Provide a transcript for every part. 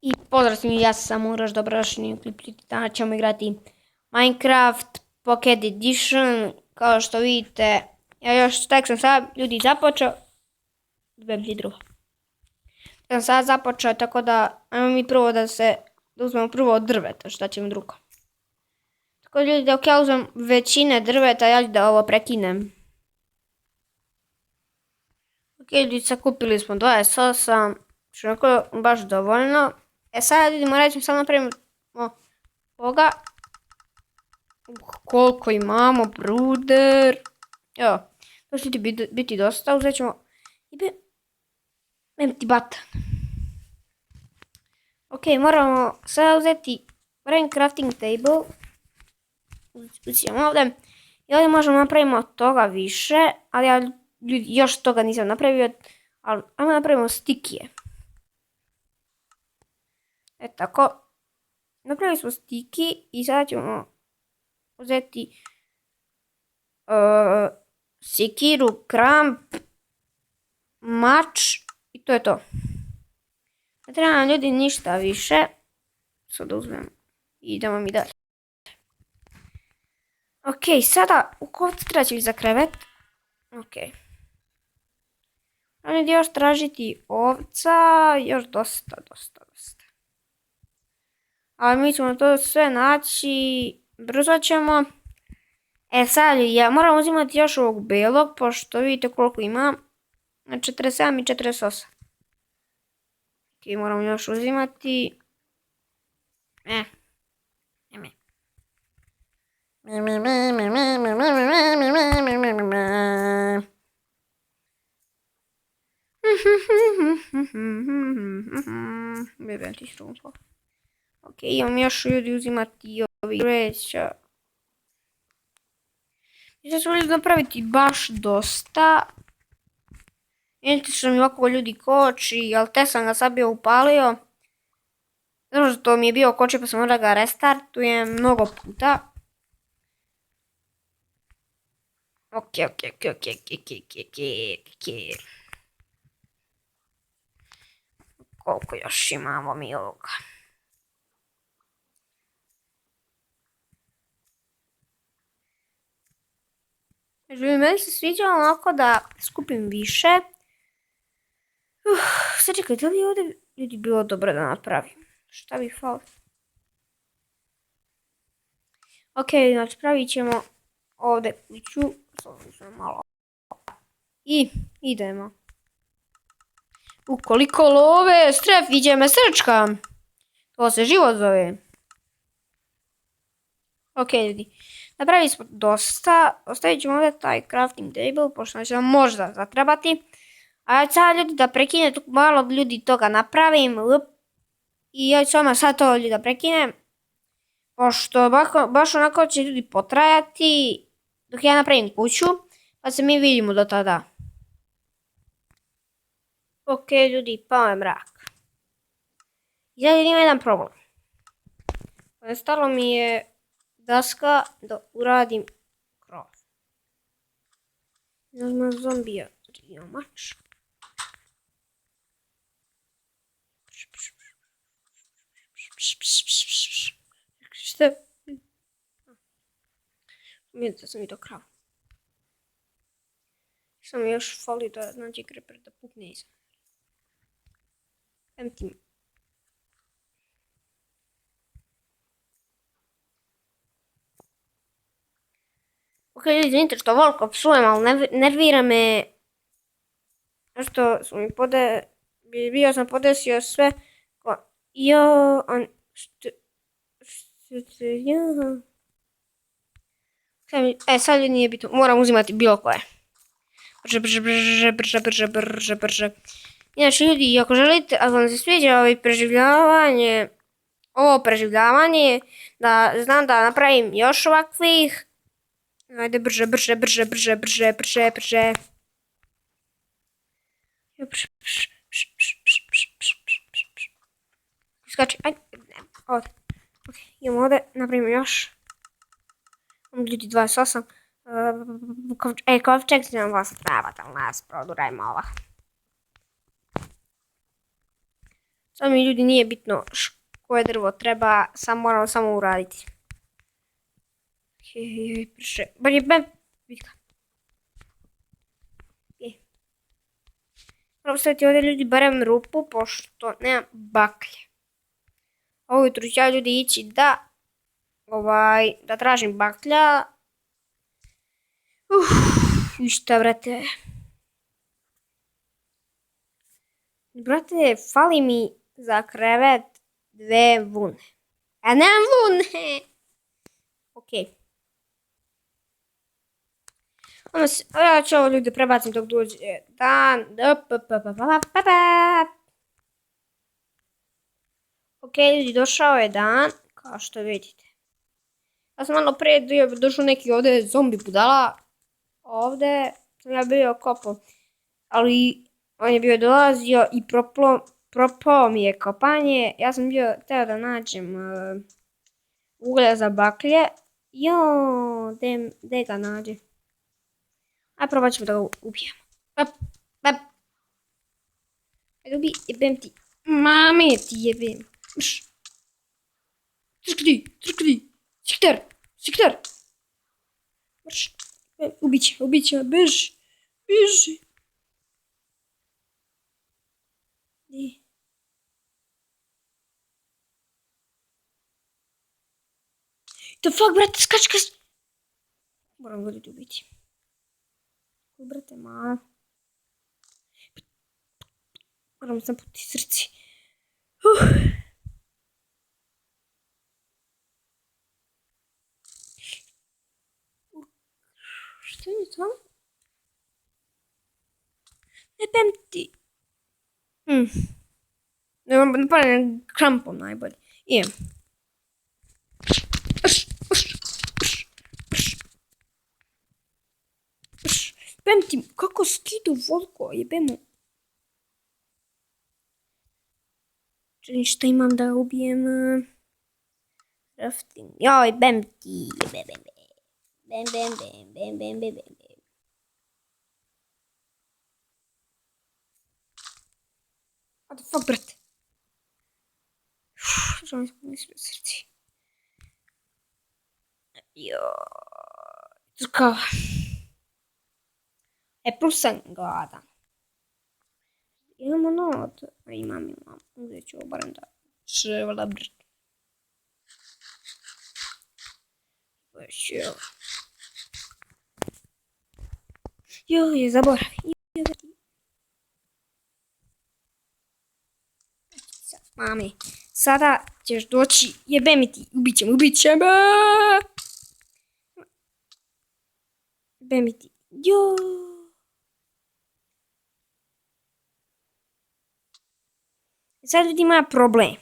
I pozdrav svima, ja sam Samuraš, dobrodošli u klip. Danas ćemo igrati Minecraft Pocket Edition. Kao što vidite, ja još tek sam sad ljudi započeo. Sam sad započeo, tako da ajmo mi prvo da uzmemo prvo od drveta, šta ćemo drugo. Tako da ljudi, dok ja uzmem većine drveta, ja ću da ovo prekinem. Ok ljudi, sakupili smo 28, što je baš dovoljno. Sad vidimo, recimo sad napravimo ovoga. Koliko imamo, bruder. Evo, to će biti dosta, uzet ćemo empty button. Ok, moramo sada uzeti crafting table. Uzimamo ovdje. I ovdje možemo napraviti od toga više, ali ja još toga nisam napravio. Ali ajmo napravimo stikije. Tako. Napravili smo stiki i sada ćemo uzeti sekiru, kramp, mač i to je to. Ne treba nam ljudi ništa više. Sada uzmem i idemo mi dalje. Ok, sada u koliko treba će za krevet. Ok. Ali još tražiti ovca, još dosta. Ali mi ćemo to sve naći, brzo ćemo. Sad ja moram uzimati još ovog belog, pošto vidite koliko ima. 47 i 48. Ok, moram još uzimati. Ok, imam još ljudi uzimati ovi vreća. Mislim da ću ljudi napraviti baš dosta. Vidite što mi ovako ljudi koči, ali te sam ga sad bio upalio. Zato što mi je bio koči pa sam morao ga restartujem mnogo puta. Ok. Koliko još imamo mi ovoga? Međutim, meni se sviđa onako da skupim više. Sad čekaj, da li ovdje ljudi bilo dobro da napravim? Šta bi falo? Ok, znači pravit ćemo ovdje kuću. Malo. I idemo. Ukoliko love, stref, iđe me srčka. To se život zove. Ok, ljudi. Napravili smo dosta. Ostavit ćemo ovdje taj crafting table, pošto će nam možda zatrebati. A ja ću sad ljudi da prekinem, malo ljudi toga napravim. I ja ću vama sad to ljudi da prekinem. Pošto baš onako će ljudi potrajati dok ja napravim kuću. Pa se mi vidimo do tada. Ok ljudi, pao je mrak. I sad ima jedan problem. Stalo mi je daska da uradim krov. Ima zombija. Ima mač. Šta? Mijem da sam i to krav. Samo još fali da nađe creeper da pukne iza. Empty. Ok, ljudi, izvinite što voliko psujem, ali nervira me. Što sam mi bio sam podesio sve. Sad ljudi nije bitno, moram uzimati bilo koje. Brže. Inače ljudi, ako želite, ako vam se sviđa ovo preživljavanje, da znam da napravim još ovakvih. Ajde, brže. Skači, ajde, ovdje. Ok, idemo ovdje, napravimo još. Ljudi, 28. Kovčeg će nam vas trebati, ali nas produrajmo ova. Sad mi ljudi nije bitno koje drvo treba, moramo samo uraditi. Prše. Bolje bem. Vidka. Moram staviti ovdje ljudi barem rupu, pošto nemam baklje. Ovo jutro ću ja ljudi ići da tražim baklja. I šta, brate? Brate, fali mi za krevet 2 vune. Ja nemam vune! Okej. Ja ću ovo ljudi prebacim dok dođe dan. Okej, ljudi, došao je dan, kao što vidite. Ja sam malo prije došao neki ovdje zombi budala. Ovdje sam ja bio kopao, ali on je bio dolazio i propao mi je kopanje. Ja sam bio teo da nađem uglja za baklje. Gdje ga nađe? Aj, probat ćemo da ga ubijemo. Ajde, ubij, jebem ti. Mame ti jebem. Trkni. Sikter. Mrš. Ubiće me, beži. The fuck, brate, skač. Moram ga ljudi ubiti. Brate, moram sam puti srci. Što je to? Ne pamti. Ne panem krampom najbolje. Idem. Pamtim kako skidu volko, jebemo. Čini šta imam da ubijem. Rafting. Joj, bam ti. Bam. What the fuck, brate? Što mi se srci. Joj. Kao. Plus sam gladan. Imamo not. Imam. Uzet ću ovo barem da čevala brd. Joj, zaboravi. Mami, sada ćeš doći, jebe mi ti, ubit će me. Jebe mi ti, joj. Sad ljudi ima problem.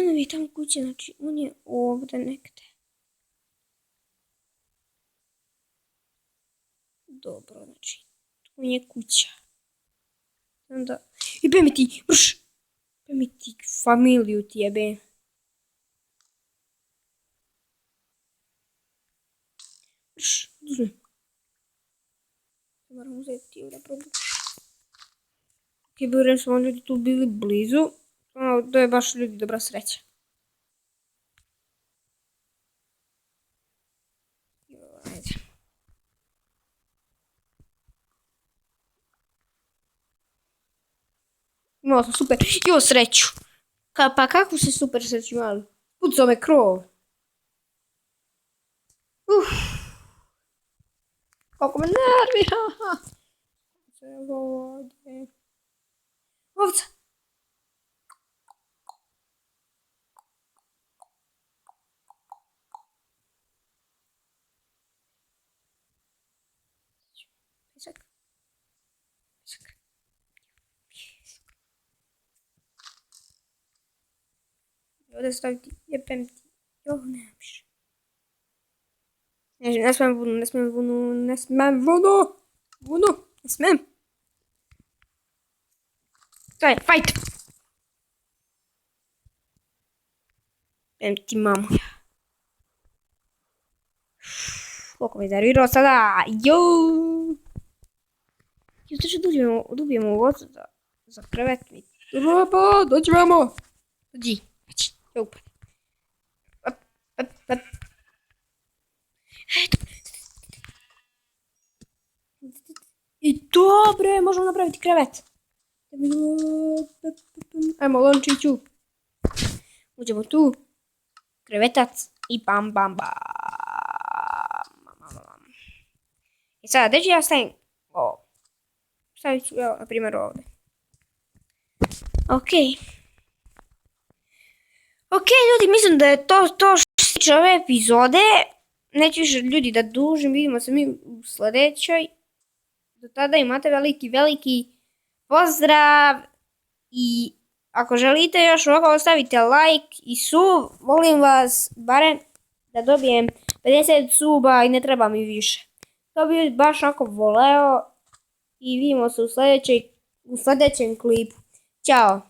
Ne bi tamo kuće, znači on je ovdje nekde. Dobro, znači tu je kuća. Onda, jebe mi ti, brš. Jebe mi ti familiju ti jebe. Brš, uzmem. Moram uzeti ovdje produkt. Vjerujem smo ljudi tu bili blizu. To je baš ljudi dobra sreća. Ajde. Imao sam super. Sreću. Pa kako se super sreću imali? Pucao me krov. Kako me nervira. Evo ovdje. Ovca. Pisak. Ovdje staviti, jebem ti. Nemam više. Ne smem vunu. Ne smem. Daj, fight! Ti mamu. Koliko me nervirao sada. Još da ću dobijemo vodu za krevet mi Treba, dođi vamo. Dođi. Ja upad. Up. I dobre, možemo napraviti krevet. Ajmo, lončiću. Uđemo tu. Krevetac i bam. I sada, gdje ću ja stavim ovo? Stavit ću, evo, na primjer ovdje. Ok, ljudi, mislim da je to što se tiče ove epizode. Neću više ljudi da dužim, vidimo se mi u sljedećoj. Do tada imate veliki pozdrav i ako želite još ovako ostavite like i sub, molim vas barem da dobijem 50 suba i ne treba mi više. To bi baš onako voleo i vidimo se u sljedećem klipu. Ćao!